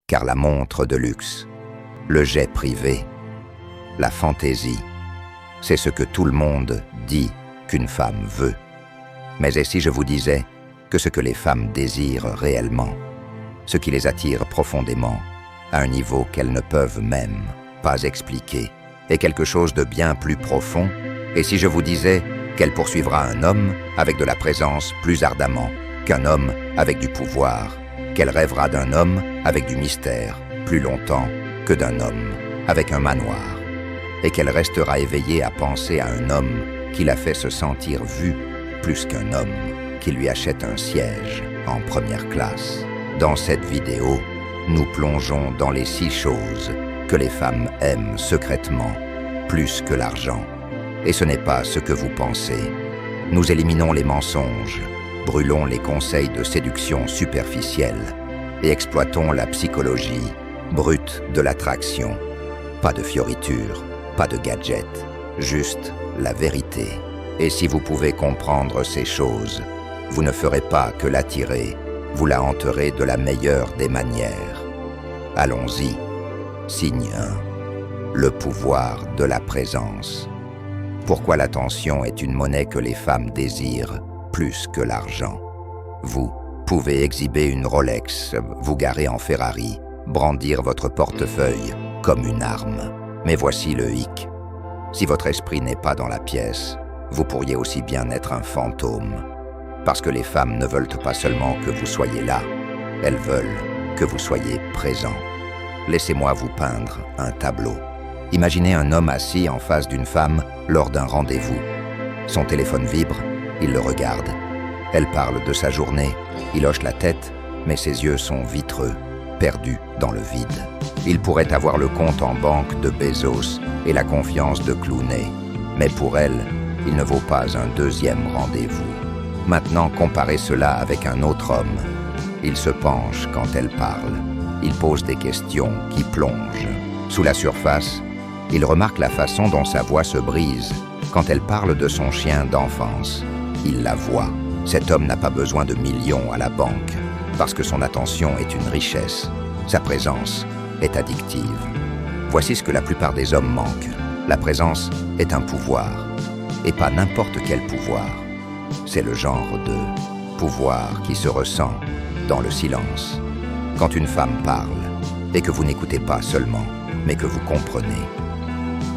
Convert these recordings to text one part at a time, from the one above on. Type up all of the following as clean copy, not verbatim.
car la montre de luxe, le jet privé, la fantaisie, c'est ce que tout le monde dit qu'une femme veut. Mais et si je vous disais que ce que les femmes désirent réellement, ce qui les attire profondément, à un niveau qu'elles ne peuvent même pas expliquer, est quelque chose de bien plus profond, et si je vous disais qu'elle poursuivra un homme avec de la présence plus ardemment qu'un homme avec du pouvoir, qu'elle rêvera d'un homme avec du mystère plus longtemps que d'un homme avec un manoir, et qu'elle restera éveillée à penser à un homme qui la fait se sentir vue plus qu'un homme qui lui achète un siège en première classe. Dans cette vidéo, nous plongeons dans les 6 choses que les femmes aiment secrètement, plus que l'argent. Et ce n'est pas ce que vous pensez. Nous éliminons les mensonges, brûlons les conseils de séduction superficielle et exploitons la psychologie brute de l'attraction. Pas de fioritures, pas de gadgets, juste la vérité. Et si vous pouvez comprendre ces choses, vous ne ferez pas que l'attirer, vous la hanterez de la meilleure des manières. Allons-y. Signe 1. Le pouvoir de la présence. Pourquoi l'attention est une monnaie que les femmes désirent plus que l'argent. Vous pouvez exhiber une Rolex, vous garer en Ferrari, brandir votre portefeuille comme une arme. Mais voici le hic. Si votre esprit n'est pas dans la pièce, vous pourriez aussi bien être un fantôme. Parce que les femmes ne veulent pas seulement que vous soyez là, elles veulent que vous soyez présent. Laissez-moi vous peindre un tableau. Imaginez un homme assis en face d'une femme lors d'un rendez-vous. Son téléphone vibre, il le regarde. Elle parle de sa journée, il hoche la tête, mais ses yeux sont vitreux, perdus dans le vide. Il pourrait avoir le compte en banque de Bezos et la confiance de Clooney, mais pour elle, il ne vaut pas un deuxième rendez-vous. Maintenant, comparez cela avec un autre homme. Il se penche quand elle parle. Il pose des questions qui plongent. Sous la surface, il remarque la façon dont sa voix se brise quand elle parle de son chien d'enfance. Il la voit. Cet homme n'a pas besoin de millions à la banque, parce que son attention est une richesse. Sa présence est addictive. Voici ce que la plupart des hommes manquent. La présence est un pouvoir, et pas n'importe quel pouvoir. C'est le genre de pouvoir qui se ressent dans le silence. Quand une femme parle, et que vous n'écoutez pas seulement, mais que vous comprenez.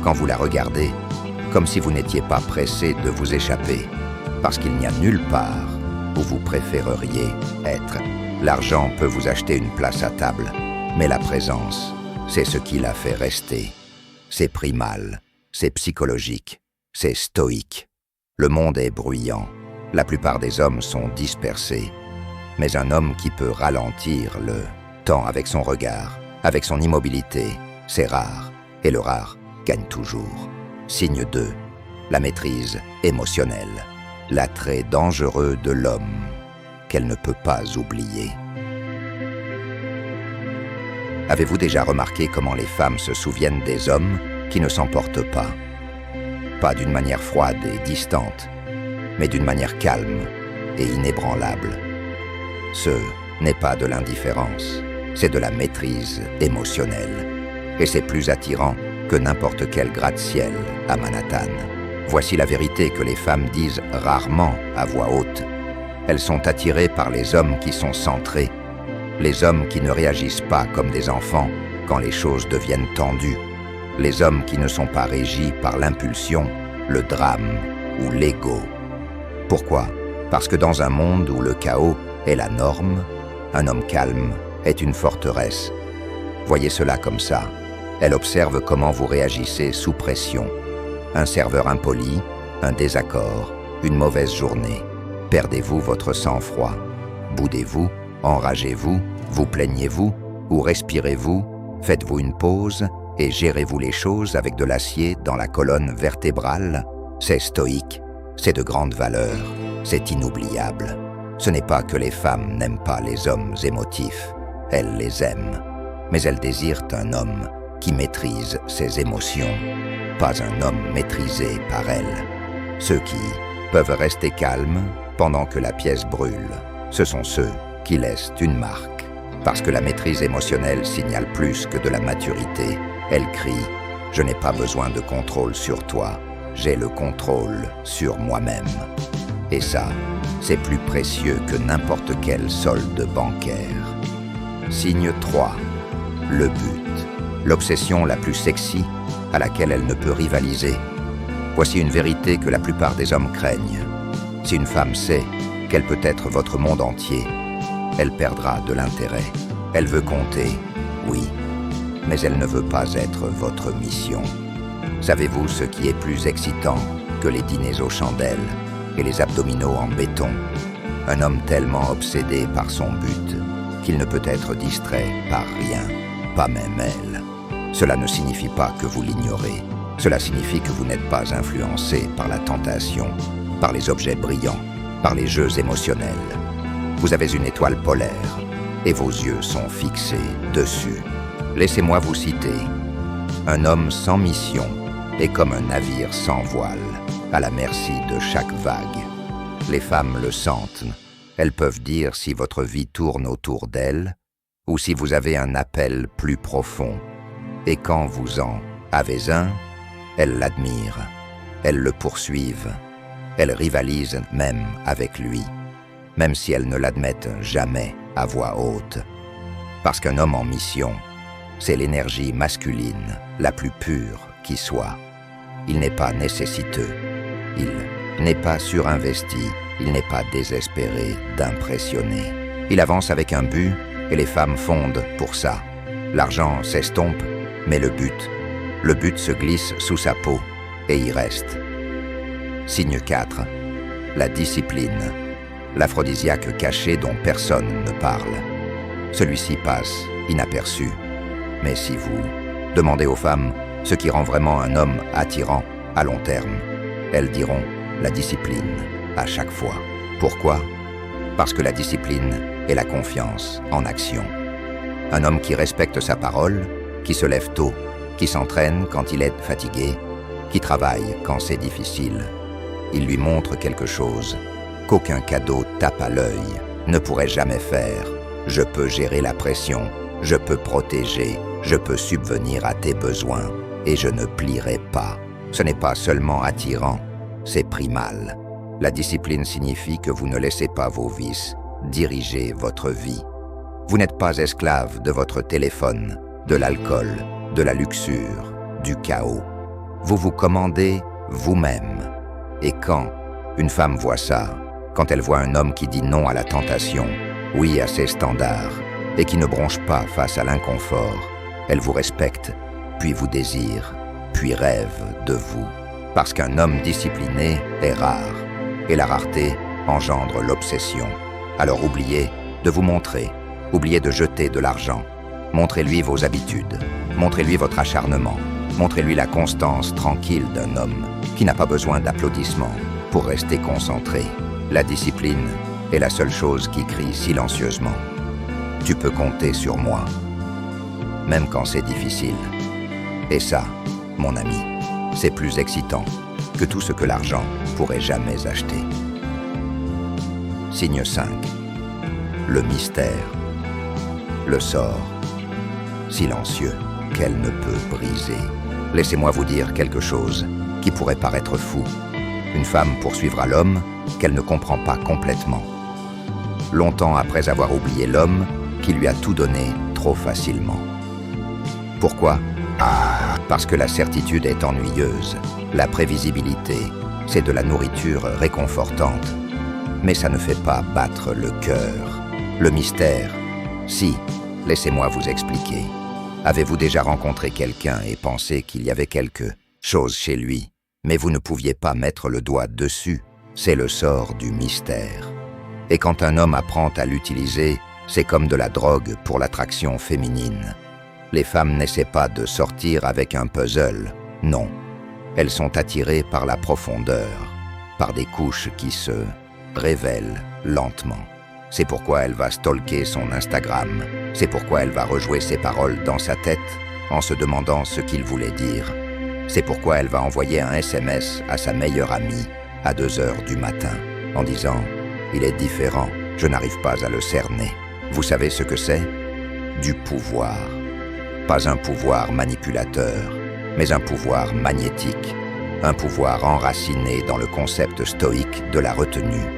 Quand vous la regardez, comme si vous n'étiez pas pressé de vous échapper, parce qu'il n'y a nulle part où vous préféreriez être. L'argent peut vous acheter une place à table, mais la présence, c'est ce qui la fait rester. C'est primal, c'est psychologique, c'est stoïque. Le monde est bruyant, la plupart des hommes sont dispersés, mais un homme qui peut ralentir le temps avec son regard, avec son immobilité, c'est rare, et le rare gagne toujours. Signe 2, la maîtrise émotionnelle, l'attrait dangereux de l'homme qu'elle ne peut pas oublier. Avez-vous déjà remarqué comment les femmes se souviennent des hommes qui ne s'emportent pas? Pas d'une manière froide et distante, mais d'une manière calme et inébranlable. Ce n'est pas de l'indifférence, c'est de la maîtrise émotionnelle. Et c'est plus attirant que n'importe quel gratte-ciel à Manhattan. Voici la vérité que les femmes disent rarement à voix haute. Elles sont attirées par les hommes qui sont centrés, les hommes qui ne réagissent pas comme des enfants quand les choses deviennent tendues, les hommes qui ne sont pas régis par l'impulsion, le drame ou l'ego. Pourquoi? Parce que dans un monde où le chaos est la norme, un homme calme est une forteresse. Voyez cela comme ça. Elle observe comment vous réagissez sous pression. Un serveur impoli, un désaccord, une mauvaise journée. Perdez-vous votre sang-froid? Boudez-vous? Enragez-vous? Vous plaignez-vous? Ou respirez-vous? Faites-vous une pause et gérez-vous les choses avec de l'acier dans la colonne vertébrale? C'est stoïque, c'est de grande valeur, c'est inoubliable. Ce n'est pas que les femmes n'aiment pas les hommes émotifs, elles les aiment. Mais elles désirent un homme qui maîtrise ses émotions, pas un homme maîtrisé par elles. Ceux qui peuvent rester calmes pendant que la pièce brûle, ce sont ceux qui laissent une marque. Parce que la maîtrise émotionnelle signale plus que de la maturité. Elle crie « Je n'ai pas besoin de contrôle sur toi, j'ai le contrôle sur moi-même ». Et ça, c'est plus précieux que n'importe quel solde bancaire. Signe 3. Le but. L'obsession la plus sexy à laquelle elle ne peut rivaliser. Voici une vérité que la plupart des hommes craignent. Si une femme sait qu'elle peut être votre monde entier, elle perdra de l'intérêt. Elle veut compter, oui, mais elle ne veut pas être votre mission. Savez-vous ce qui est plus excitant que les dîners aux chandelles et les abdominaux en béton? Un homme tellement obsédé par son but qu'il ne peut être distrait par rien, pas même elle. Cela ne signifie pas que vous l'ignorez. Cela signifie que vous n'êtes pas influencé par la tentation, par les objets brillants, par les jeux émotionnels. Vous avez une étoile polaire et vos yeux sont fixés dessus. Laissez-moi vous citer. Un homme sans mission est comme un navire sans voile, à la merci de chaque vague. Les femmes le sentent. Elles peuvent dire si votre vie tourne autour d'elles ou si vous avez un appel plus profond. Et quand vous en avez un, elles l'admirent, elles le poursuivent, elles rivalisent même avec lui, même si elles ne l'admettent jamais à voix haute. Parce qu'un homme en mission, c'est l'énergie masculine la plus pure qui soit. Il n'est pas nécessiteux, il n'est pas surinvesti, il n'est pas désespéré d'impressionner. Il avance avec un but et les femmes fondent pour ça. L'argent s'estompe, mais le but se glisse sous sa peau et y reste. Signe 4. La discipline, l'aphrodisiaque caché dont personne ne parle. Celui-ci passe inaperçu. Mais si vous demandez aux femmes ce qui rend vraiment un homme attirant à long terme, elles diront la discipline à chaque fois. Pourquoi? Parce que la discipline est la confiance en action. Un homme qui respecte sa parole, qui se lève tôt, qui s'entraîne quand il est fatigué, qui travaille quand c'est difficile. Il lui montre quelque chose qu'aucun cadeau tape à l'œil ne pourrait jamais faire. Je peux gérer la pression, je peux protéger, je peux subvenir à tes besoins et je ne plierai pas. Ce n'est pas seulement attirant, c'est primal. La discipline signifie que vous ne laissez pas vos vices diriger votre vie. Vous n'êtes pas esclave de votre téléphone, de l'alcool, de la luxure, du chaos. Vous vous commandez vous-même. Et quand une femme voit ça, quand elle voit un homme qui dit non à la tentation, oui à ses standards, et qui ne bronche pas face à l'inconfort, elle vous respecte, puis vous désire, puis rêve de vous. Parce qu'un homme discipliné est rare, et la rareté engendre l'obsession. Alors oubliez de vous montrer, oubliez de jeter de l'argent. Montrez-lui vos habitudes, montrez-lui votre acharnement, montrez-lui la constance tranquille d'un homme qui n'a pas besoin d'applaudissements pour rester concentré. La discipline est la seule chose qui crie silencieusement. Tu peux compter sur moi, même quand c'est difficile. Et ça, mon ami, c'est plus excitant que tout ce que l'argent pourrait jamais acheter. Signe 5. Le mystère. Le sort silencieux qu'elle ne peut briser. Laissez-moi vous dire quelque chose qui pourrait paraître fou. Une femme poursuivra l'homme qu'elle ne comprend pas complètement. Longtemps après avoir oublié l'homme qui lui a tout donné trop facilement. Pourquoi? Parce que la certitude est ennuyeuse. La prévisibilité, c'est de la nourriture réconfortante. Mais ça ne fait pas battre le cœur. Le mystère, si, laissez-moi vous expliquer. Avez-vous déjà rencontré quelqu'un et pensé qu'il y avait quelque chose chez lui, mais vous ne pouviez pas mettre le doigt dessus? C'est le sort du mystère. Et quand un homme apprend à l'utiliser, c'est comme de la drogue pour l'attraction féminine. Les femmes n'essaient pas de sortir avec un puzzle, non. Elles sont attirées par la profondeur, par des couches qui se révèlent lentement. C'est pourquoi elle va stalker son Instagram. C'est pourquoi elle va rejouer ses paroles dans sa tête en se demandant ce qu'il voulait dire. C'est pourquoi elle va envoyer un SMS à sa meilleure amie à 2 heures du matin en disant « Il est différent, je n'arrive pas à le cerner ». Vous savez ce que c'est? du pouvoir. Pas un pouvoir manipulateur, mais un pouvoir magnétique, un pouvoir enraciné dans le concept stoïque de la retenue.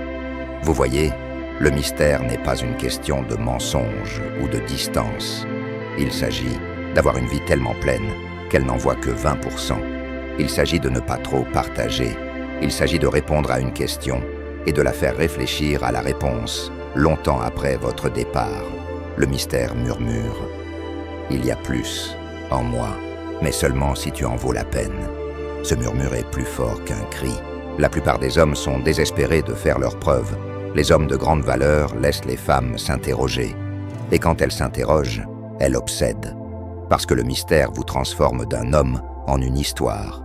Vous voyez, le mystère n'est pas une question de mensonge ou de distance. Il s'agit d'avoir une vie tellement pleine qu'elle n'en voit que 20%. Il s'agit de ne pas trop partager. Il s'agit de répondre à une question et de la faire réfléchir à la réponse longtemps après votre départ. Le mystère murmure. Il y a plus en moi, mais seulement si tu en vaux la peine. Ce murmure est plus fort qu'un cri. La plupart des hommes sont désespérés de faire leurs preuves. Les hommes de grande valeur laissent les femmes s'interroger. Et quand elles s'interrogent, elles obsèdent. Parce que le mystère vous transforme d'un homme en une histoire.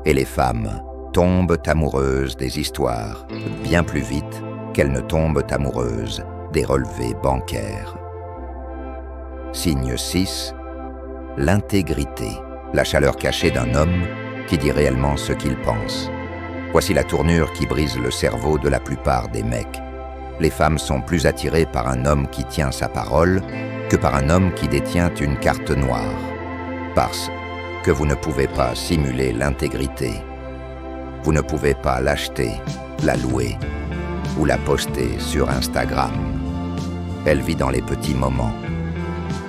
Et les femmes tombent amoureuses des histoires bien plus vite qu'elles ne tombent amoureuses des relevés bancaires. Signe 6. L'intégrité, la chaleur cachée d'un homme qui dit réellement ce qu'il pense. Voici la tournure qui brise le cerveau de la plupart des mecs. Les femmes sont plus attirées par un homme qui tient sa parole que par un homme qui détient une carte noire. Parce que vous ne pouvez pas simuler l'intégrité. Vous ne pouvez pas l'acheter, la louer ou la poster sur Instagram. Elle vit dans les petits moments,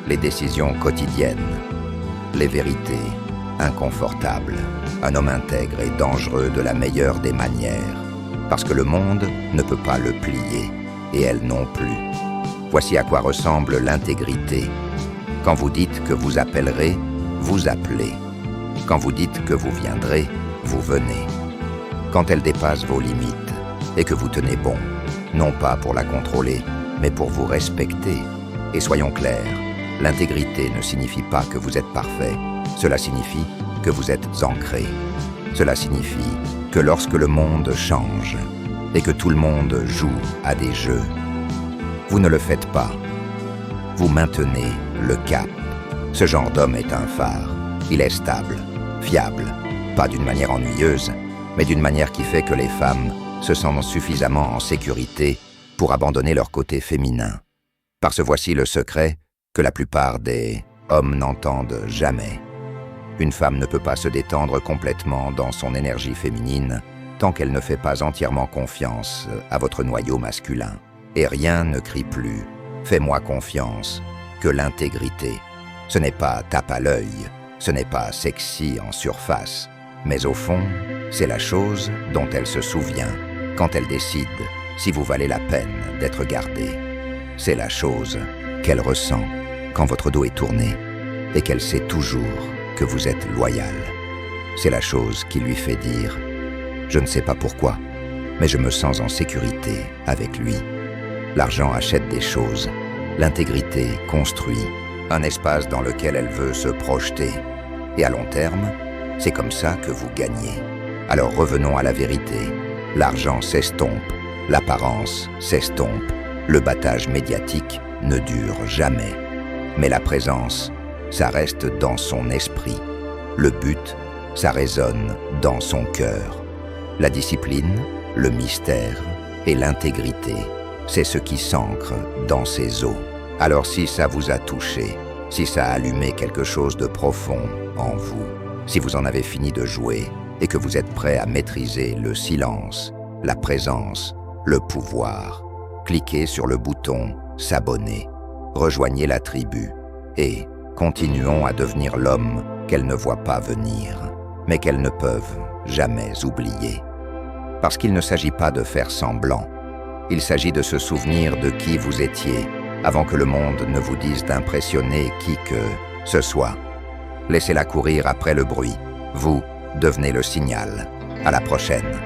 les décisions quotidiennes, les vérités inconfortables. Un homme intègre et dangereux de la meilleure des manières, parce que le monde ne peut pas le plier, et elle non plus. Voici à quoi ressemble l'intégrité. Quand vous dites que vous appellerez, vous appelez. Quand vous dites que vous viendrez, vous venez. Quand elle dépasse vos limites, et que vous tenez bon, non pas pour la contrôler, mais pour vous respecter. Et soyons clairs, l'intégrité ne signifie pas que vous êtes parfait, cela signifie que vous êtes ancré. Cela signifie que lorsque le monde change, et que tout le monde joue à des jeux, vous ne le faites pas. Vous maintenez le cap. Ce genre d'homme est un phare. Il est stable, fiable, pas d'une manière ennuyeuse, mais d'une manière qui fait que les femmes se sentent suffisamment en sécurité pour abandonner leur côté féminin. Parce que voici le secret que la plupart des hommes n'entendent jamais. Une femme ne peut pas se détendre complètement dans son énergie féminine tant qu'elle ne fait pas entièrement confiance à votre noyau masculin. Et rien ne crie plus « Fais-moi confiance » que l'intégrité. Ce n'est pas tape à l'œil, ce n'est pas sexy en surface, mais au fond, c'est la chose dont elle se souvient quand elle décide si vous valez la peine d'être gardé. C'est la chose qu'elle ressent quand votre dos est tourné et qu'elle sait toujours que vous êtes loyal. C'est la chose qui lui fait dire « Je ne sais pas pourquoi, mais je me sens en sécurité avec lui ». L'argent achète des choses, l'intégrité construit un espace dans lequel elle veut se projeter. Et à long terme, c'est comme ça que vous gagnez. Alors revenons à la vérité. L'argent s'estompe, l'apparence s'estompe, le battage médiatique ne dure jamais. Mais la présence, ça reste dans son esprit. Le but, ça résonne dans son cœur. La discipline, le mystère et l'intégrité, c'est ce qui s'ancre dans ses os. Alors si ça vous a touché, si ça a allumé quelque chose de profond en vous, si vous en avez fini de jouer et que vous êtes prêt à maîtriser le silence, la présence, le pouvoir, cliquez sur le bouton « S'abonner », rejoignez la tribu et continuons à devenir l'homme qu'elles ne voient pas venir, mais qu'elles ne peuvent jamais oublier. Parce qu'il ne s'agit pas de faire semblant, il s'agit de se souvenir de qui vous étiez avant que le monde ne vous dise d'impressionner qui que ce soit. Laissez-la courir après le bruit. Vous devenez le signal. À la prochaine.